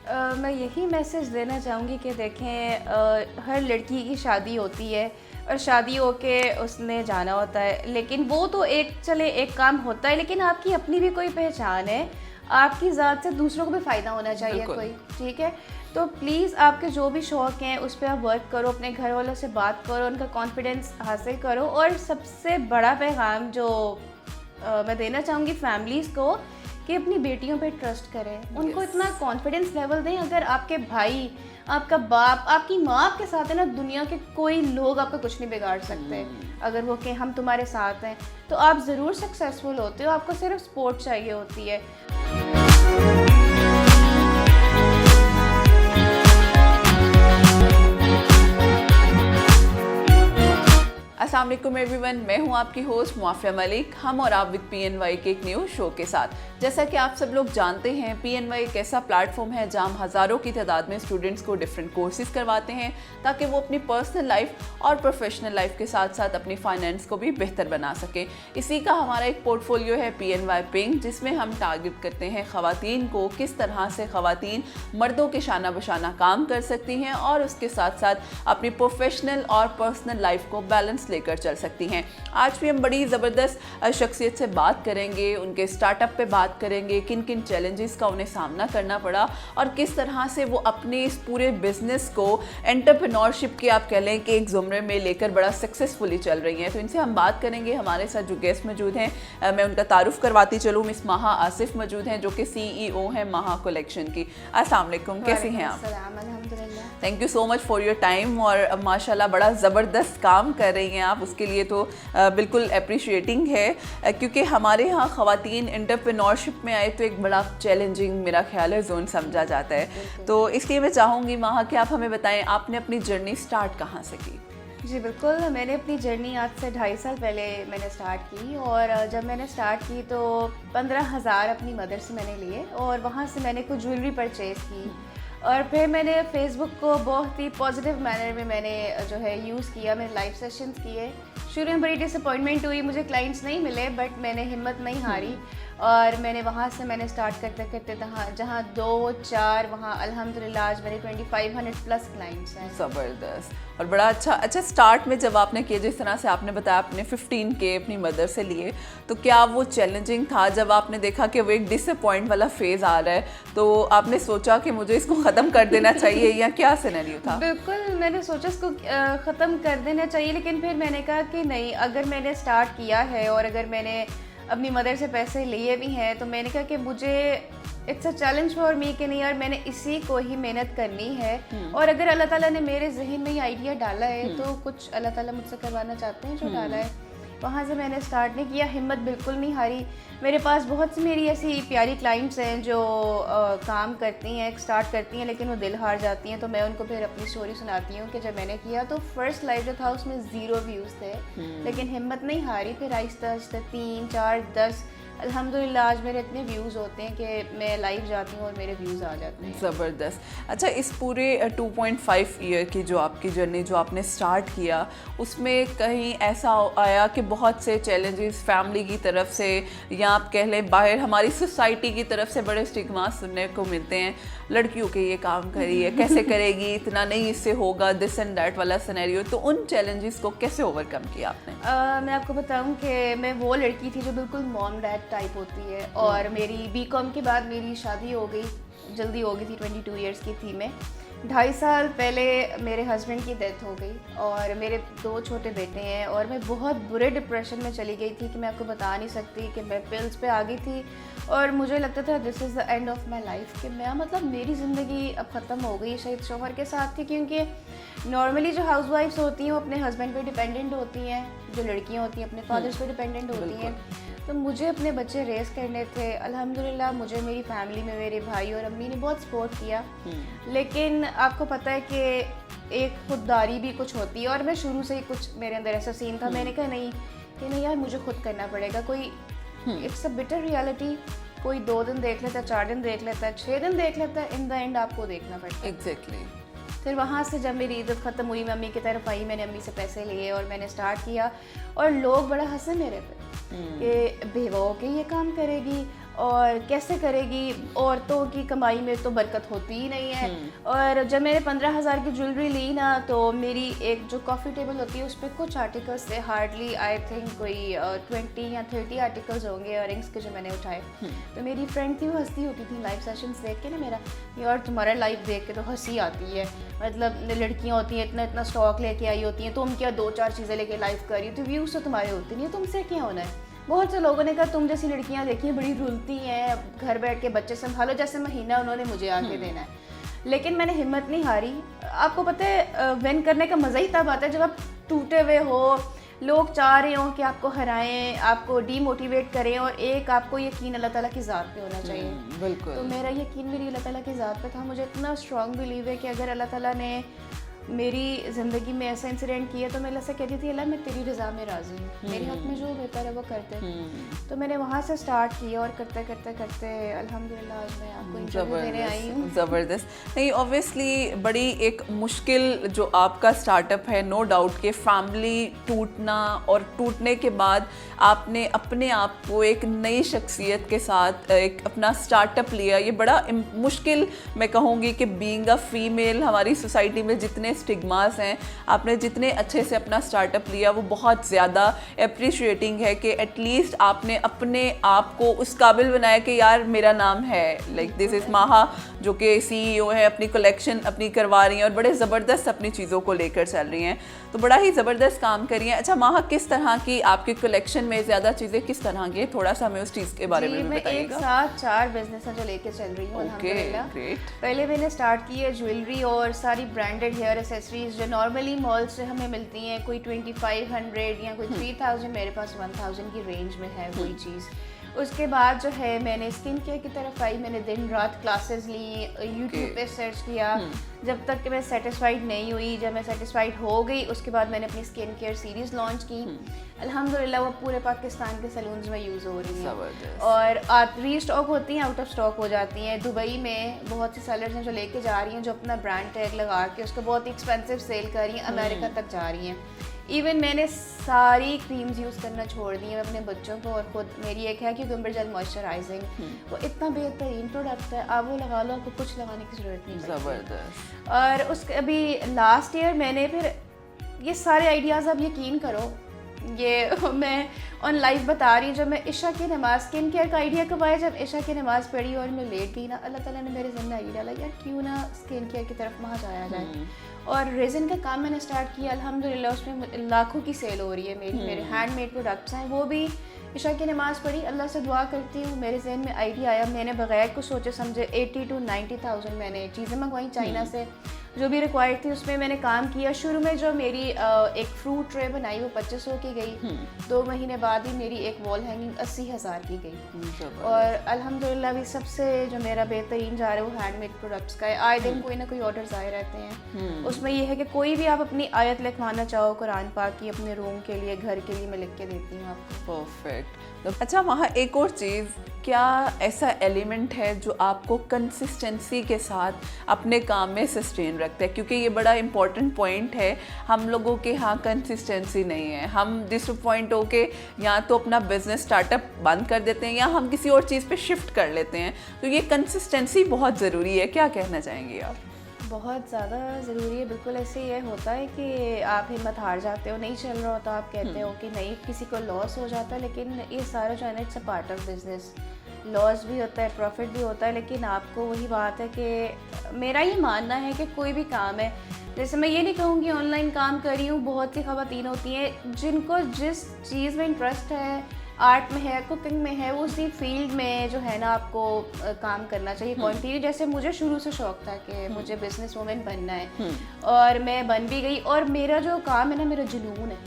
मैं यही मैसेज देना चाहूँगी कि देखें, हर लड़की की शादी होती है और शादी होके उसने जाना होता है, लेकिन वो तो एक काम होता है, लेकिन आपकी अपनी भी कोई पहचान है, आपकी ज़ात से दूसरों को भी फ़ायदा होना चाहिए कोई, ठीक है। तो प्लीज़ आपके जो भी शौक़ हैं उस पर आप वर्क करो, अपने घर वालों से बात करो, उनका कॉन्फिडेंस हासिल करो। और सबसे बड़ा पैगाम जो मैं देना चाहूँगी फैमिलीज़ को कि अपनी बेटियों पे ट्रस्ट करें, उनको इतना कॉन्फिडेंस लेवल दें। अगर आपके भाई, आपका बाप, आपकी माँ आपके साथ है ना, दुनिया के कोई लोग आपका कुछ नहीं बिगाड़ सकते। अगर वो कहें हम तुम्हारे साथ हैं तो आप ज़रूर सक्सेसफुल होते हो, आपको सिर्फ सपोर्ट चाहिए होती है। अस्सलाम वालेकुम एवरीवन, मैं हूं आपकी होस्ट मुआफिया मलिक। हम और आप विद PNY के एक न्यू शो के साथ। जैसा कि आप सब लोग जानते हैं, PNY एक ऐसा प्लेटफॉर्म है जहां हम हज़ारों की तादाद में स्टूडेंट्स को डिफरेंट कोर्सेज करवाते हैं ताकि वो अपनी पर्सनल लाइफ और प्रोफेशनल लाइफ के साथ साथ अपनी फाइनेंस को भी बेहतर बना सकें। इसी का हमारा एक पोर्टफोलियो है PNY पिंक, जिसमें हम टारगेट करते हैं ख़वातीन को किस तरह से ख़वातीन मर्दों के शाना बशाना काम कर सकती हैं और उसके साथ साथ अपनी प्रोफेशनल और पर्सनल लाइफ को बैलेंस लेकर चल सकती हैं। आज भी हम बड़ी ज़बरदस्त शख्सियत से बात करेंगे, उनके स्टार्टअप पे बात करेंगे, किन किन चैलेंजेस का उन्हें सामना करना पड़ा और किस तरह से वो अपने इस पूरे बिजनेस को एंटरप्रेन्योरशिप के आप कह लें कि एक ज़ुमरे में लेकर बड़ा सक्सेसफुली चल रही हैं। तो इनसे हम बात करेंगे। हमारे साथ जो गेस्ट मौजूद हैं, मैं उनका तारुफ करवाती चलूँ। मिस माहा आसिफ मौजूद हैं जो कि CEO हैं माहा कलेक्शन की। अस्सलाम वालेकुम, कैसी हैं आप? Thank you so much for your time और माशाल्लाह बड़ा ज़बरदस्त काम कर रही हैं आप, उसके लिए तो बिल्कुल अप्रिशिएटिंग है क्योंकि हमारे यहाँ ख़वातीन एंटरप्रेन्योरशिप में आए तो एक बड़ा चैलेंजिंग मेरा ख्याल है जोन समझा जाता है। तो इसलिए मैं चाहूँगी माहा कि आप हमें बताएं आपने अपनी जर्नी स्टार्ट कहाँ से की? जी बिल्कुल, मैंने अपनी जर्नी आज से 2.5 साल पहले मैंने स्टार्ट की और जब मैंने स्टार्ट की तो 15,000 अपनी मदर से मैंने लिए और वहाँ से मैंने कुछ ज्वेलरी परचेज़ की और फिर मैंने फेसबुक को बहुत ही पॉजिटिव मैनर में मैंने जो है यूज़ किया। मैंने लाइव सेशंस किए। शुरू में बड़ी डिसअपॉइंटमेंट हुई, मुझे क्लाइंट्स नहीं मिले, बट मैंने हिम्मत नहीं हारी और मैंने वहाँ से मैंने स्टार्ट करते करते जहाँ 2-4 वहाँ अल्हम्दुलिल्लाह आज मेरे 2500 प्लस क्लाइंट्स हैं। ज़बरदस्त और बड़ा अच्छा स्टार्ट में जब आपने किया, जिस तरह से आपने बताया आपने 15K अपनी मदर से लिए, तो क्या वो चैलेंजिंग था जब आपने देखा कि वो एक डिसअपॉइंट वाला फेज़ आ रहा है, तो आपने सोचा कि मुझे इसको ख़त्म कर देना चाहिए या क्या सिनेरियो था? बिल्कुल, मैंने सोचा इसको ख़त्म कर देना चाहिए, लेकिन फिर मैंने कहा कि नहीं, अगर मैंने स्टार्ट किया है और अगर मैंने अपनी मदर से पैसे लिए भी हैं तो मैंने कहा कि मुझे it's a challenge for me कि नहीं यार, मैंने इसी को ही मेहनत करनी है और अगर अल्लाह ताला ने मेरे जहन में ये आइडिया डाला है तो कुछ अल्लाह ताला मुझसे करवाना चाहते हैं जो डाला है। वहाँ से मैंने स्टार्ट नहीं किया, हिम्मत बिल्कुल नहीं हारी। मेरे पास बहुत सी मेरी ऐसी प्यारी क्लाइंट्स हैं जो काम करती हैं, स्टार्ट करती हैं, लेकिन वो दिल हार जाती हैं। तो मैं उनको फिर अपनी स्टोरी सुनाती हूँ कि जब मैंने किया तो फर्स्ट लाइव जो था उसमें 0 व्यूज़ थे, लेकिन हिम्मत नहीं हारी। फिर आहिस्ता आहिस्ता 3, 4, 10 अल्हम्दुलिल्लाह आज मेरे इतने व्यूज़ होते हैं कि मैं लाइव जाती हूँ और मेरे व्यूज़ आ जाते हैं। ज़बरदस्त। अच्छा, इस पूरे 2.5 ईयर की जो आपकी जर्नी जो आपने स्टार्ट किया, उसमें कहीं ऐसा आया कि बहुत से चैलेंजेस फैमिली की तरफ से या आप कह लें बाहर हमारी सोसाइटी की तरफ से बड़े स्टिग्मा सुनने को मिलते हैं, लड़कियों के ये काम करिए, कैसे करेगी, इतना नहीं इससे होगा, दिस एंड दैट वाला सिनेरियो, तो उन चैलेंजेस को कैसे ओवरकम किया आपने? मैं आपको बताऊं कि मैं वो लड़की थी जो बिल्कुल मॉम डैड टाइप होती है और मेरी BCom के बाद मेरी शादी हो गई, जल्दी हो गई थी, 22 इयर्स की थी मैं। 2.5 साल पहले मेरे हस्बैंड की डेथ हो गई और मेरे 2 छोटे बेटे हैं और मैं बहुत बुरे डिप्रेशन में चली गई थी कि मैं आपको बता नहीं सकती कि मैं पिल्स पे आ गई थी और मुझे लगता था this is the end of my life, कि मैं मतलब मेरी ज़िंदगी अब ख़त्म हो गई शायद शोहर के साथ थी। क्योंकि नॉर्मली जो हाउस वाइफ्स होती हैं वो अपने हस्बैंड पे डिपेंडेंट होती हैं, जो लड़कियां होती हैं अपने फादर्स पे डिपेंडेंट होती हैं। तो मुझे अपने बच्चे रेस करने थे। अल्हम्दुलिल्लाह मुझे मेरी फैमिली में मेरे भाई और अम्मी ने बहुत सपोर्ट किया, लेकिन आपको पता है कि एक खुददारी भी कुछ होती है और मैं शुरू से ही कुछ मेरे अंदर ऐसा सीन था। मैंने कहा नहीं यार, मुझे खुद करना पड़ेगा। कोई इट्स अ बिटर रियलिटी, कोई 2 दिन देख लेता है, 4 दिन देख लेता है, 6 दिन देख लेता है, इन द एंड आपको देखना पड़ता है। एग्जैक्टली। फिर वहाँ से जब मेरी इज्जत ख़त्म हुई, मैं अम्मी की तरफ आई, मैंने अम्मी से पैसे लिए और मैंने स्टार्ट किया और लोग बड़ा हंसे मेरे पे कि बेवा के ये काम करेगी, और कैसे करेगी, औरतों की कमाई में तो बरकत होती ही नहीं है। और जब मैंने 15,000 की ज्वेलरी ली ना, तो मेरी एक जो कॉफ़ी टेबल होती है उस पर कुछ आर्टिकल्स थे, हार्डली आई थिंक कोई 20 या 30 आर्टिकल्स होंगे इयरिंग्स के जो मैंने उठाए। तो मेरी फ्रेंड थी, वो हंसती होती थी लाइव सेशंस देख के ना मेरा, यार तुम्हारा लाइव देख के तो हंसी आती है, मतलब लड़कियाँ होती हैं इतना इतना स्टॉक लेके आई होती हैं, तुम क्या 2-4 चीज़ें लेके लाइव कर रही हो, तो व्यूज़ तो तुम्हारे होते नहीं, तुमसे क्या होना है। बहुत से लोगों ने कहा तुम जैसी लड़कियां देखी बड़ी रुलती हैं, घर बैठ के बच्चे संभालो, जैसे महीना उन्होंने मुझे आके देना है। लेकिन मैंने हिम्मत नहीं हारी। आपको पता है विन करने का मज़ा ही तब आता है जब आप टूटे हुए हो, लोग चाह रहे हो कि आपको हराएं, आपको डीमोटिवेट करें, और एक आपको यकीन अल्लाह ताला की ज़ात पे होना चाहिए। बिल्कुल। तो मेरा यकीन मेरी अल्लाह ताला की ज़ात पे था। मुझे इतना स्ट्रॉन्ग बिलीव है कि अगर अल्लाह ताला ने मेरी ज़िंदगी में ऐसा इंसिडेंट किया तो मैं अल्लाह से कहती थी, अल्लाह मैं तेरी रज़ा में राज़ी हूँ, मेरे हक़ में जो बेहतर है वो करते। तो मैंने वहाँ से स्टार्ट किया और करते करते करते अल्हम्दुलिल्लाह आज मैं आपको इंटरव्यू देने आई हूँ। ज़बरदस्त। नहीं, ऑब्वियसली बड़ी एक मुश्किल जो आपका स्टार्टअप है, नो डाउट कि फैमिली टूटना और टूटने के बाद आपने अपने आप को एक नई शख्सियत के साथ एक अपना स्टार्टअप लिया, ये बड़ा मुश्किल मैं कहूँगी कि बीइंग अ फीमेल हमारी सोसाइटी में जितने स्टिग्मास हैं, आपने जितने अच्छे से अपना स्टार्टअप लिया वो बहुत ज़्यादा अप्रिशिएटिंग है कि एटलीस्ट आपने अपने आप को उस काबिल बनाया कि यार मेरा नाम है, लाइक दिस इज़ माहा जो कि CEO है, अपनी कलेक्शन अपनी करवा रही हैं और बड़े ज़बरदस्त अपनी चीज़ों को लेकर चल रही हैं, तो बड़ा ही ज़बरदस्त काम कर रही हैं। अच्छा माहा, किस तरह की आपकी कलेक्शन में ज़्यादा चीज़ें किस तरह की है, थोड़ा सा हमें उस चीज़ के बारे में भी बताइएगा। एक साथ 4 बिजनेस जो लेके चल रही हूँ अल्हम्दुलिल्लाह। पहले मैंने स्टार्ट की है ज्वेलरी और सारी ब्रांडेड हेयर एक्सेसरीज जो नॉर्मली मॉल से हमें मिलती हैं, कोई 2500 या कोई 3000, मेरे पास 1000 की रेंज में है वही चीज़। उसके बाद जो है मैंने स्किन केयर की तरफ आई, मैंने दिन रात क्लासेस ली, यूट्यूब पे सर्च किया, जब तक कि मैं सेटिस्फाइड नहीं हुई। जब मैं सेटिस्फाइड हो गई उसके बाद मैंने अपनी स्किन केयर सीरीज़ लॉन्च की। अल्हम्दुलिल्लाह वो पूरे पाकिस्तान के सैलून्स में यूज़ हो रही हैं और री स्टॉक होती हैं, आउट ऑफ स्टॉक हो जाती हैं। दुबई में बहुत सी सेलर्स हैं जो लेके जा रही हैं, जो अपना ब्रांड टैग लगा के उसको बहुत एक्सपेंसिव सेल कर रही हैं, अमेरिका तक जा रही हैं। इवन मैंने सारी क्रीम्स यूज़ करना छोड़ दी है अपने बच्चों को, और खुद मेरी एक है कि क्यूकम्बर जेल मॉइस्चराइजिंग, वो इतना बेहतरीन प्रोडक्ट है, आप वो लगा लो, आपको कुछ लगाने की ज़रूरत नहीं। ज़बरदस्त। और उसके अभी लास्ट ईयर मैंने फिर ये सारे आइडियाज़, आप यकीन करो ये मैं ऑन लाइव बता रही हूँ, जब मैं इशा की नमाज़, स्किन केयर का आइडिया कब आया, जब इशा की नमाज़ पढ़ी और मैं लेट गई ना, अल्लाह ताला ने मेरे ज़हन में आइडिया डाला, यार क्यों ना स्किन केयर की तरफ वहाँ जाया जाए। और रेज़न का काम मैंने स्टार्ट किया, अल्हम्दुलिल्लाह उसमें लाखों की सेल हो रही है मेरी। मेरे हैंडमेड प्रोडक्ट्स हैं, वो भी इशा की नमाज़ पढ़ी, अल्लाह से दुआ करती हूँ, मेरे जहन में आइडिया आया, मैंने बगैर कुछ सोचे समझे 80 to 90,000 मैंने चीज़ें मंगवाई चाइना से, जो भी रिक्वायर्ड थी उसमें मैंने काम किया। शुरू में जो मेरी एक फ्रूट ट्रे बनाई वो 2500 की गई, 2 महीने बाद ही मेरी एक वॉल हैंगिंग 80,000 की गई। और अल्हम्दुलिल्लाह भी सबसे जो मेरा बेहतरीन जा रहा है वो हैंडमेड प्रोडक्ट्स का है। आए दिन कोई ना कोई ऑर्डर्स आए रहते हैं। उसमें ये है कि कोई भी आप अपनी आयत लिखवाना चाहो कुरान पाक की अपने रूम के लिए, घर के लिए, मैं लिख के देती हूँ आपको। परफेक्ट। अच्छा वहाँ एक और चीज़, क्या ऐसा एलिमेंट है जो आपको कंसिस्टेंसी के साथ अपने काम में सस्टेन रखता है? क्योंकि ये बड़ा इंपॉर्टेंट पॉइंट है, हम लोगों के यहाँ कंसिस्टेंसी नहीं है, हम डिसअपॉइंट होके या तो अपना बिजनेस स्टार्टअप बंद कर देते हैं या हम किसी और चीज़ पे शिफ्ट कर लेते हैं, तो ये कंसिस्टेंसी बहुत ज़रूरी है, क्या कहना चाहेंगी आप? बहुत ज़्यादा ज़रूरी है, बिल्कुल ऐसे ये होता है कि आप हिम्मत हार जाते हो, नहीं चल रहा होता, आप कहते हो कि नहीं, किसी को लॉस हो जाता है, लेकिन ये सारा जो है ना it's a part of business, loss भी होता है, प्रॉफिट भी होता है, लेकिन आपको वही बात है कि मेरा ये मानना है कि कोई भी काम है, जैसे मैं ये नहीं कहूँगी ऑनलाइन काम कर रही हूँ, बहुत सी ख़वातीन होती हैं जिनको जिस चीज़ में इंटरेस्ट है, आर्ट में है, कुकिंग में है, वो उसी फील्ड में जो है ना आपको काम करना चाहिए कंटिन्यू। जैसे मुझे शुरू से शौक था कि मुझे बिजनेस वूमेन बनना है और मैं बन भी गई, और मेरा जो काम है ना, मेरा जुनून है,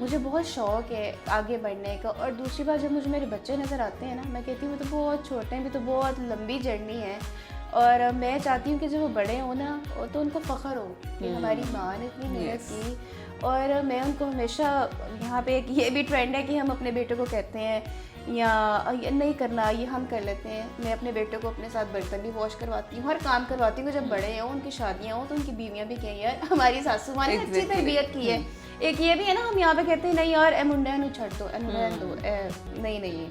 मुझे बहुत शौक है आगे बढ़ने का। और दूसरी बात, जब मुझे मेरे बच्चे नज़र आते हैं ना, मैं कहती हूँ वो तो बहुत छोटे हैं, भी तो बहुत लंबी जर्नी है, और मैं चाहती हूँ कि जब वो बड़े हों ना तो उनको फ़ख्र हो कि हमारी माँ ने इतनी मेहनत की। और मैं उनको हमेशा, यहाँ पे एक ये भी ट्रेंड है कि हम अपने बेटे को कहते हैं या नहीं करना, ये हम कर लेते हैं। मैं अपने बेटे को अपने साथ बर्तन भी वॉश करवाती हूँ, हर काम करवाती हूँ। जब बड़े हों, उनकी शादियाँ हों, तो उनकी बीवियाँ भी कहें यार हमारी सासू माँ ने अच्छी तरबियत की है। एक ये भी है ना, हम यहाँ पे कहते हैं नहीं यार ए मुंडा नू छड़ दो, नहीं,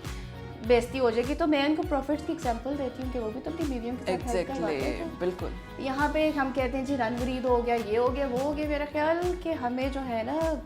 बेइज्जती हो जाएगी, तो मैं उनको प्रॉफिट्स की एग्जांपल देती हूँ कि वो भी तो अपनी बीवियों के साथ हेल्प करवाते एग्जैक्टली, थे। बिल्कुल। यहाँ पे हम कहते हैं जी रनवरीद हो गया, ये हो गया, वो हो गया। मेरा ख्याल कि हमें जो है ना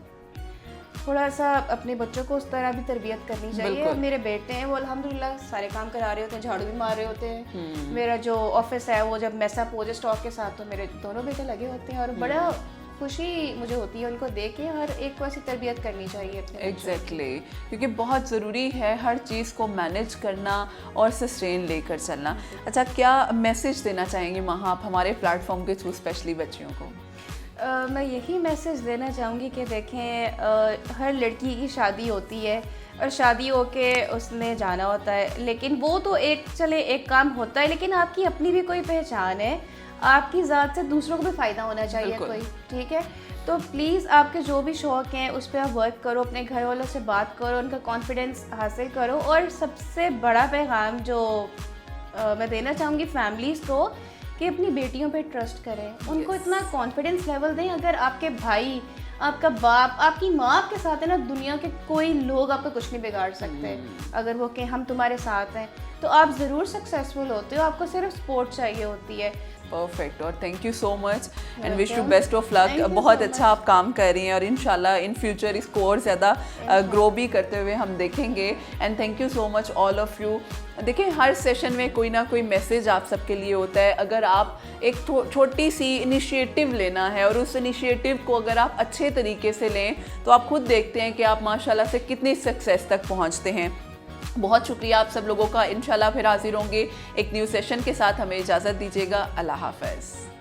थोड़ा सा अपने बच्चों को उस तरह भी तरबियत करनी चाहिए। बिल्कुल। अब मेरे बेटे हैं, वो अल्हम्दुलिल्लाह सारे काम करा रहे होते हैं, झाड़ू भी मार रहे होते हैं। मेरा जो ऑफिस है वो जब मैसअप हो जाए स्टॉक के साथ, तो मेरे दोनों बेटे लगे होते हैं, और बड़ा खुशी मुझे होती है उनको देख के। हर एक को ऐसी तरबियत करनी चाहिए अपने बच्चों की। एग्जैक्टली, क्योंकि बहुत ज़रूरी है हर चीज़ को मैनेज करना और सस्टेन लेकर चलना। अच्छा, क्या मैसेज देना चाहेंगे वहाँ आप हमारे प्लेटफॉर्म के थ्रू स्पेशली बच्चियों को? मैं यही मैसेज देना चाहूँगी कि देखें, हर लड़की की शादी होती है और शादी होके उसने जाना होता है, लेकिन वो तो एक काम होता है, लेकिन आपकी अपनी भी कोई पहचान है, आपकी ज़ात से दूसरों को भी फ़ायदा होना चाहिए बिल्कुल। कोई, ठीक है। तो प्लीज़ आपके जो भी शौक़ हैं उस पर आप वर्क करो, अपने घर वालों से बात करो, उनका कॉन्फिडेंस हासिल करो। और सबसे बड़ा पैगाम जो मैं देना चाहूँगी फैमिलीज़ को, कि अपनी बेटियों पे ट्रस्ट करें, उनको इतना कॉन्फिडेंस लेवल दें। अगर आपके भाई, आपका बाप, आपकी माँ आपके साथ है ना, दुनिया के कोई लोग आपका कुछ नहीं बिगाड़ सकते। अगर वो कहें हम तुम्हारे साथ हैं, तो आप ज़रूर सक्सेसफुल होते हो, आपको सिर्फ सपोर्ट चाहिए होती है। परफेक्ट, और thank you so much and wish you Welcome. Best of Thank luck. you बहुत so अच्छा आप काम कर रही हैं और इंशाल्लाह इन फ्यूचर इसको और ज़्यादा ग्रो भी करते हुए हम देखेंगे। And thank you so much all of you. देखिए, हर सेशन में कोई ना कोई मैसेज आप सबके लिए होता है। अगर आप एक छोटी सी इनिशिएटिव लेना है और उस इनिशिएटिव को अगर आप अच्छे तरीके से लें, तो आप खुद देखते हैं कि आप माशाल्लाह से कितनी सक्सेस तक पहुंचते हैं। बहुत शुक्रिया आप सब लोगों का। इंशाल्लाह फिर हाजिर होंगे एक न्यू सेशन के साथ। हमें इजाज़त दीजिएगा। अल्लाह हाफ़िज़।